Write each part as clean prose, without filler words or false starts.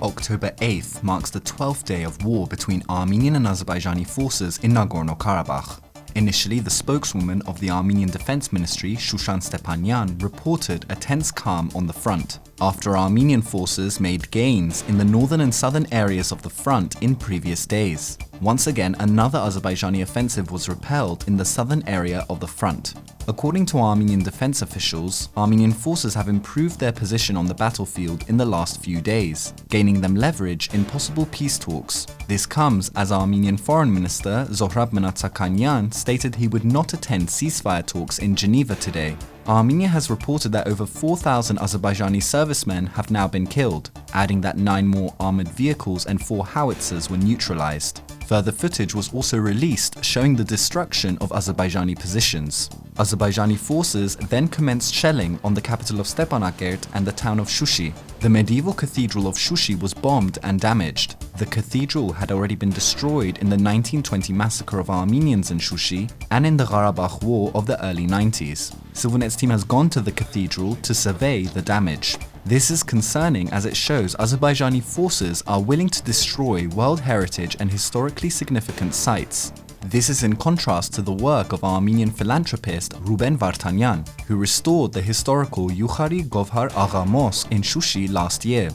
October 8th marks the 12th day of war between Armenian and Azerbaijani forces in Nagorno-Karabakh. Initially, the spokeswoman of the Armenian Defense Ministry, Shushan Stepanyan, reported a tense calm on the front, after Armenian forces made gains in the northern and southern areas of the front in previous days. Once again, another Azerbaijani offensive was repelled in the southern area of the front. According to Armenian defense officials, Armenian forces have improved their position on the battlefield in the last few days, gaining them leverage in possible peace talks. This comes as Armenian Foreign Minister Zohrab Mnatsakanyan stated he would not attend ceasefire talks in Geneva today. Armenia has reported that over 4,000 Azerbaijani servicemen have now been killed, adding that 9 more armored vehicles and 4 howitzers were neutralized. Further footage was also released showing the destruction of Azerbaijani positions. Azerbaijani forces then commenced shelling on the capital of Stepanakert and the town of Shushi. The medieval cathedral of Shushi was bombed and damaged. The cathedral had already been destroyed in the 1920 massacre of Armenians in Shushi and in the Karabakh War of the early 90s. ＳիվiLNeT's team has gone to the cathedral to survey the damage. This is concerning as it shows Azerbaijani forces are willing to destroy world heritage and historically significant sites. This is in contrast to the work of Armenian philanthropist Ruben Vardanyan, who restored the historical Yukhari Govhar Agha Mosque in Shushi last year.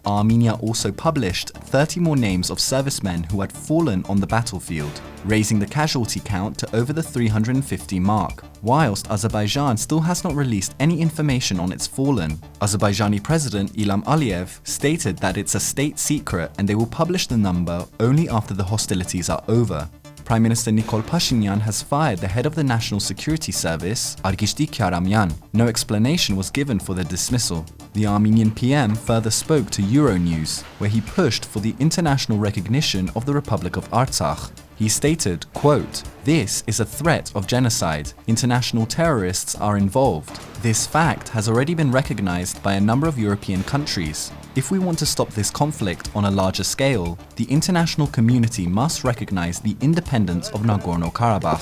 Armenia also published 30 more names of servicemen who had fallen on the battlefield, raising the casualty count to over the 350 mark, whilst Azerbaijan still has not released any information on its fallen. Azerbaijani President Ilham Aliyev stated that it's a state secret and they will publish the number only after the hostilities are over. Prime Minister Nikol Pashinyan has fired the head of the National Security Service, Artsakh. No explanation was given for the dismissal. The Armenian PM further spoke to Euronews, where he pushed for the international recognition of the Republic of Artsakh. He stated, quote, "This is a threat of genocide. International terrorists are involved. This fact has already been recognized by a number of European countries. If we want to stop this conflict on a larger scale, the international community must recognize the independence of Nagorno-Karabakh."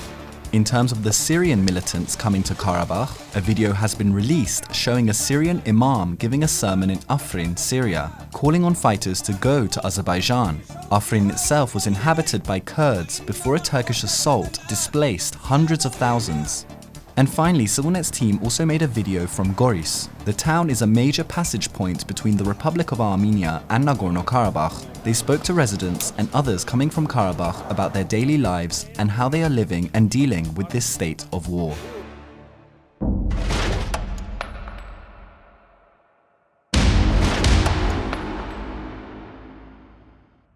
In terms of the Syrian militants coming to Karabakh, a video has been released showing a Syrian imam giving a sermon in Afrin, Syria, calling on fighters to go to Azerbaijan. Afrin itself was inhabited by Kurds before a Turkish assault displaced hundreds of thousands. And finally, ＳiviLNeT's team also made a video from Goris. The town is a major passage point between the Republic of Armenia and Nagorno-Karabakh. They spoke to residents and others coming from Karabakh about their daily lives and how they are living and dealing with this state of war.